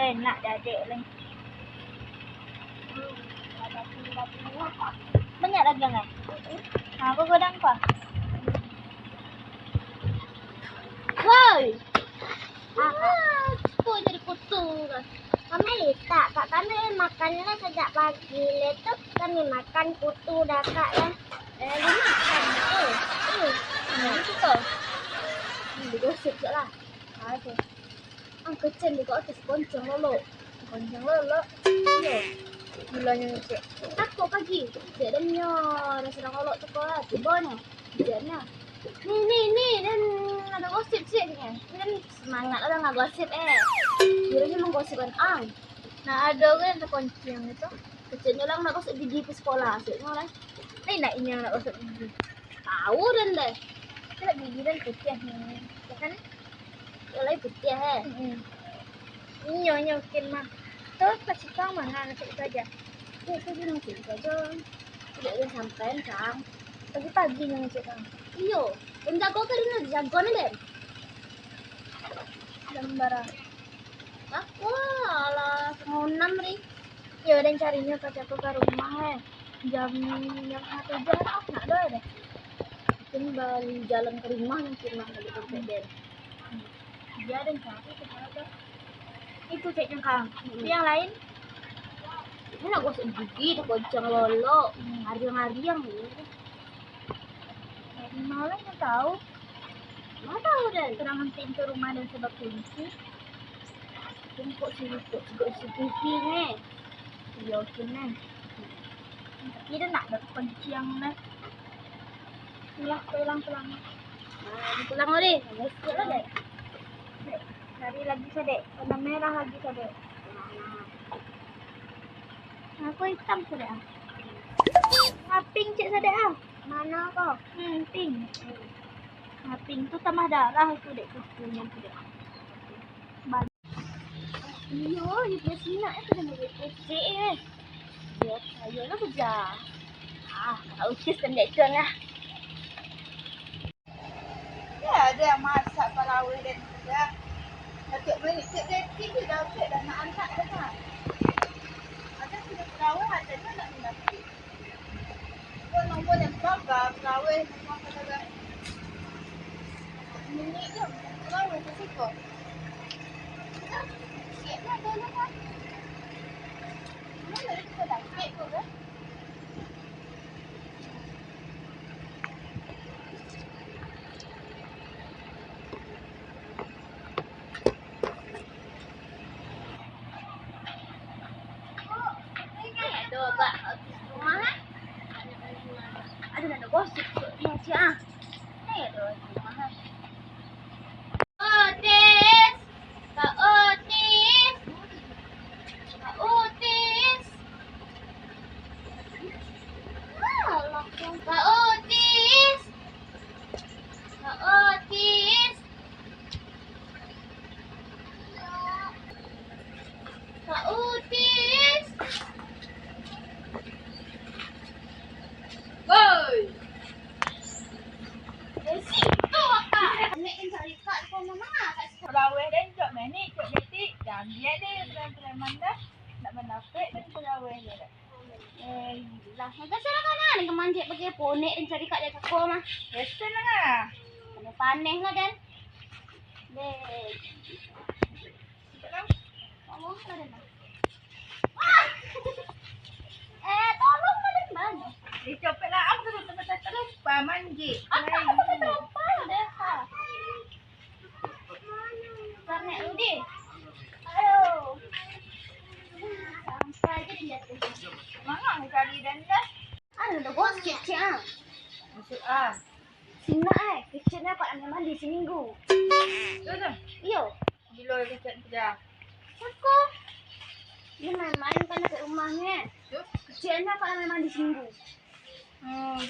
enak dadek lagi. Banyak lagi nggak? Nah, aku godang apa? Woi, kok jadi kutu kan? Kami letak, kak kami makannya sejak pagi. Itu kami makan kutu dah kak ya. Lu makan itu? Ini suka. Digosip je lah. Ada. Kecil juga atas koncong lolo. Koncang lolo. Iya. Gulanya ngecek. Aku pagi. Dia dan nyor. Sedang lolo tu kau. Tibanya. Dia Nih. Dan ada gosip sih kan. Kan semangat orang nggak gosip Dia memang gosipkan ang. Nah, ada kan yang kunci yang itu. Kecilnya orang nak gosip gigi ke sekolah. Asyiknya lah. Nak ini yang nak gosok gigi. Tahu dan deh. Kita gigi dan putih nih. Ya kan? Kalau putih Ini mungkin mah. Terus kasih tahu mana nanti itu aja. Ya itu dia ngecek aja. Tidak ada sampai kang. Pagi-pagi yang ngecek kan. Iyo. Dan jago kan ini jago nih deh. Lembaran. Aku lah mau 6 nih. Ya udah carinya ke aku ke rumah jam 1 jam aku nggak ada deh. Mungkin balik jalan ke rumah mungkin mah lagi dompet deh. Dia dan cari ke sana. Itu ceknya kang. Yang lain? Ini nak gosok gigi, tak goncang lolo, ngariang ni. Malah nggak tahu. Mana tahu deh. Serangan pintu rumah dan sebab kunci. Kok sibuk juga CCTV ni. Iya nih. Tapi dia nak ada kunci yang nih. Pulang. Pulang lagi. Mesti lah deh. Cari lagi sadek. Warna merah lagi sadek. Aku hitam sadek ah. Pink cek sadek ah. Mana kau? Pink. Pink tu tambah darah itu dek kukunya tu dek. Iyo, ni punya sinak sudah menjadi kecil Dia saya lah kerja. Tak usis dan dek lah. Ya ada yang masak parawih dan juga. Setiap minit cek dia dah cek dah nak anak dah kan. Ada sudah parawih ada tu nak mendapati. Kau nombor yang berapa parawih semua kata minit je parawih tu sikit. Sikit lah tu lah kan. Mana kita dah cek tu kan. Ada kat rumah Ada nak gosip macam Ni ada rumah Otis. Kak Otis. Kak Otis. Kak Otis. Kak Otis. Kak Otis. Woi. Situ Kak. Nek cari Kak kau mama kat Parawih dan cok meni cok detik dan dia ni preman dah nak menafik dan parawih dia dah. Lah, agak salah kan ni kemanjik pakai ponek dan cari Kak dia kau mah. Western lah. Panih lah kan. Dek. Tolong lah dan. Tolong lah dan mana? Dicopet lah aku tu tempat terlupa manjik. Aku terlupa dah. Karena Udi. Aduh. Sampai je dia jatuh. Mana cari dan dah. Ada gosip cik Masuk Sina kecilnya Pak Anda mandi seminggu. Tu tu. Iyo. Bila kecil kerja. Aku. Dia main-main kan ke rumahnya. Tu. Kecilnya Pak Anda mandi seminggu.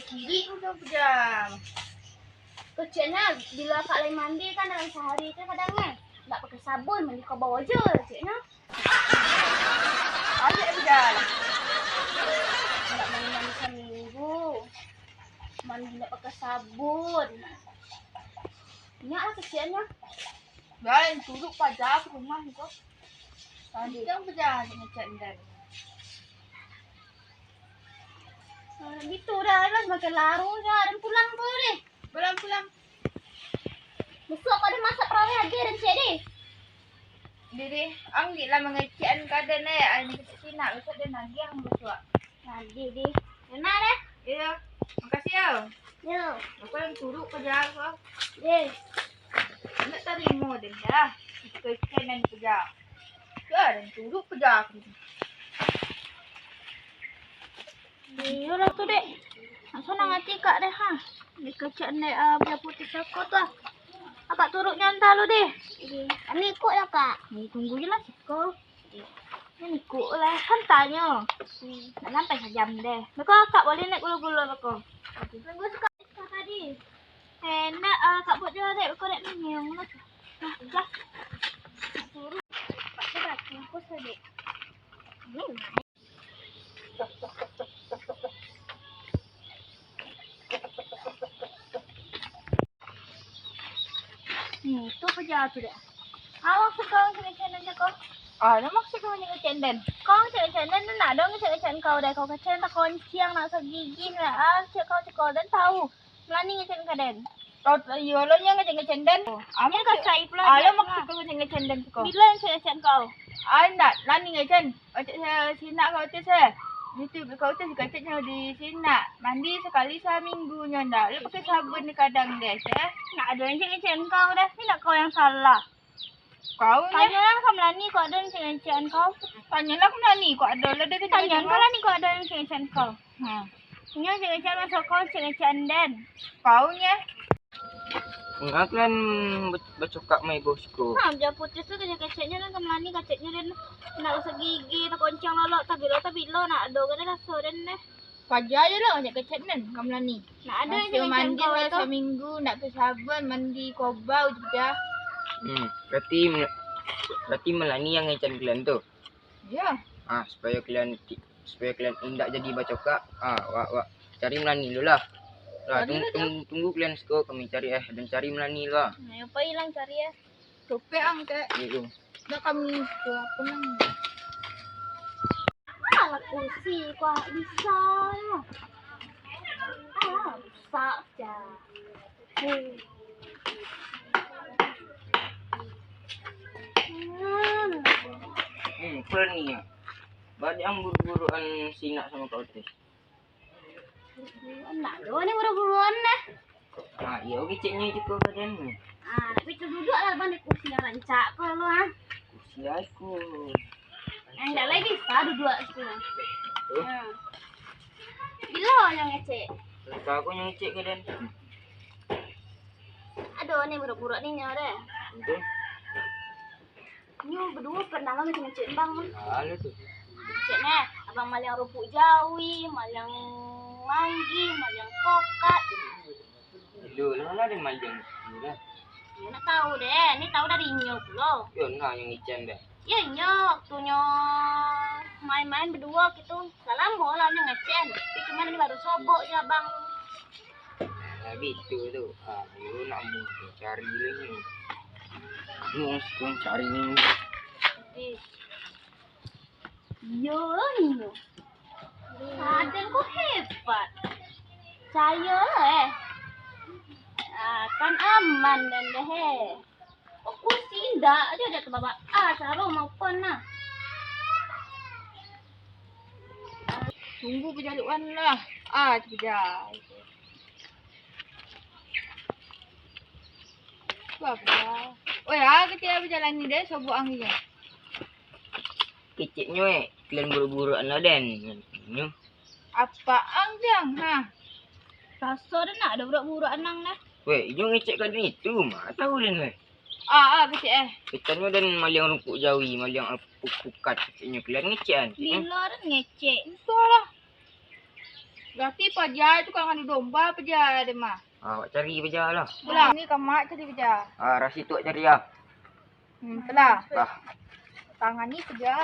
Kiri tu kerja. Kecilnya bila Kak Lai mandi kan dalam sehari itu kadangnya nggak pakai sabun, mandi ke bawah aja ciknya. Ada kerja. Nggak mandi seminggu. Mandi nggak pakai sabun. Nyak lah kecilnya. Lain turut pajak rumah tu. Yang berjalan dengan cendal. Gitu dah lah semakin larut dah dan pulang boleh. Pulang. Besok ada masak perawan lagi dan cik deh. Diri, ang di lah mengecian kada na ya. Ang kecina, usah dia nagi ang besok. Nanti deh. Enak deh. Iya, makasih ya. Yo. Aku yang turut kerja aku. Deh. Nak terima din dah. Kecian kerja. Ya, dan turut kerja aku. Iya lah tu dek. Nak ngati kak deh ha. Di kerjaan dek biar putih aku tu ah. Akak turut nyanta lu deh. Kami ikut lah kak. Ni tunggu je lah Siko. Ni ikut lah. Kan tanya. Nak sampai sejam deh. Mereka akak boleh naik gula-gula mereka. Tunggu suka tadi. Enak kak buat dia dek. Mereka naik minyak lah. Dah. Turut. Pak tu dah kumpul sedek. Tu kerja tu dek. Awak suka ngecen kau. Ano maksud kau ni kecian? Kau ngecen dan nak dong ngecen kau dek. Kau kecen tak konciang nak segigi nak cek kau dan tahu. Melani ngecen kaden. Kau yo lo nya kecian. Amin kasai pula. Ano maksud kau ni kecian ko? Bila ngecen kau? Anda lani kecian. Ocak saya sina kau tu saya. Itu kau tu kecetnya di sini mandi sekali seminggunya ndak. Lu pakai sabun ni kadang deh, ya. Nak ada ngecen kau dah. Ni nak kau yang salah. Kau ni Tanya lah kau melani kau ada ngecen kau. tanyalah aku nani kok ada lah dia Tanya kau lah ni kau ada ngecen kau. Ha. Ini ngecen masuk kau ngecen dan. Kau nya Ngaklan bercakap mai bosku. Dia putih tu keceknya kan kemelani keceknya dan nak usah gigi tak koncang lolok tapi lo nak ada kan rasa dan deh. Paja je lah banyak kecenan kamu lani. Nak ada Masih je mandi kau lah tu. seminggu nak ke sabun mandi kobau juga. Berarti melani yang ngecan kalian tu. Ya. Supaya kalian indak jadi bacokak. Wak cari melani dulu lah. Tunggu kalian sekolah kami cari dan cari melani lah. Nah, apa hilang cari ya? Topek ang ke. Itu. Dah kami ke apa nang. Alah kursi kau bisa. Bisa aja. Keren ni ya. Banyak yang buru-buruan sinak sama kau tu. Nak do ni buru-buruan dah. Iya keceknya juga kalian. Tapi tu duduk lah bang di kursi yang rancak kau lo ah. Kursi aku. Enggak lagi bisa duduk sini. Bila yang ngecek? Aku yang ngecek kalian. Aduh ni buru-buru ni nyore. Betul. Nyu berdua pernah lah ngecek bang. Halo tu. Cek ni, abang malang rupuk jawi, malang manggi, malang pokat. Dulu lah ada maljang. Ya nak tahu deh, ni tahu dari nyok lo. Yon yang ngecen deh. Ya nyok, tu nyok main-main berdua gitu. Salam bola nyok ngecen. Tapi cuma ini baru sobok je abang. Itu tu. Yo nak cari lagi. Nung cari ni. Yo ni. Aden kok hebat. Saya kan aman dan deh. Kursi indah aja ada ke bawah. Cara maupun nah. Tunggu berjaluan lah. Tidak. Apa? Oh ya, kita berjalan ni deh sobok anginnya. Keceknya kalian buru-buruan lah dan. Apa ang diang Rasa dah nak ada burak-burak anang dah. Weh, jom ngecek kat itu mah. Tahu dan weh. Kecek Ketannya dan maliang rumput jawi, maliang pukat. Keceknya kalian ngecek kan. Bila dah ngecek. Salah. Berarti paja itu kan adu domba paja dia mah. Awak cari beja lah. Belah ni kamak cari paja. Rasi tu cari lah. Belah. Lah. Tangan ni paja.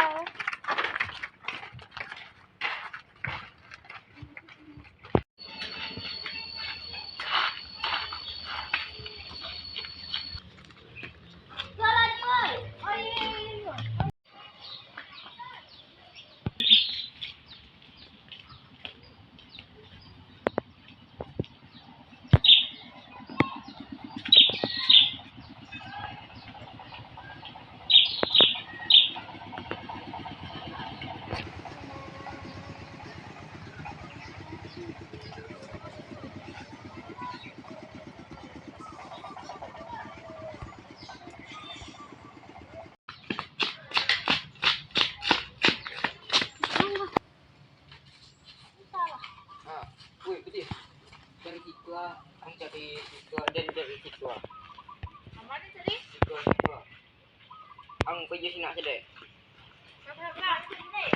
cari siswa dan cari siswa. Apa ni tadi? Siswa. Ang kerja sini nak sedek. Berapa? Sini.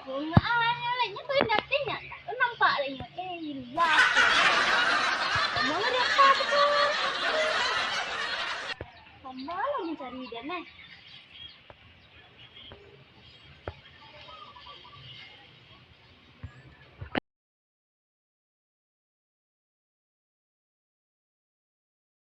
Bunga lainnya tuh datangnya. Nampak lainnya. Ilah. Kamu ada apa tuh? Kamu mencari dia nih.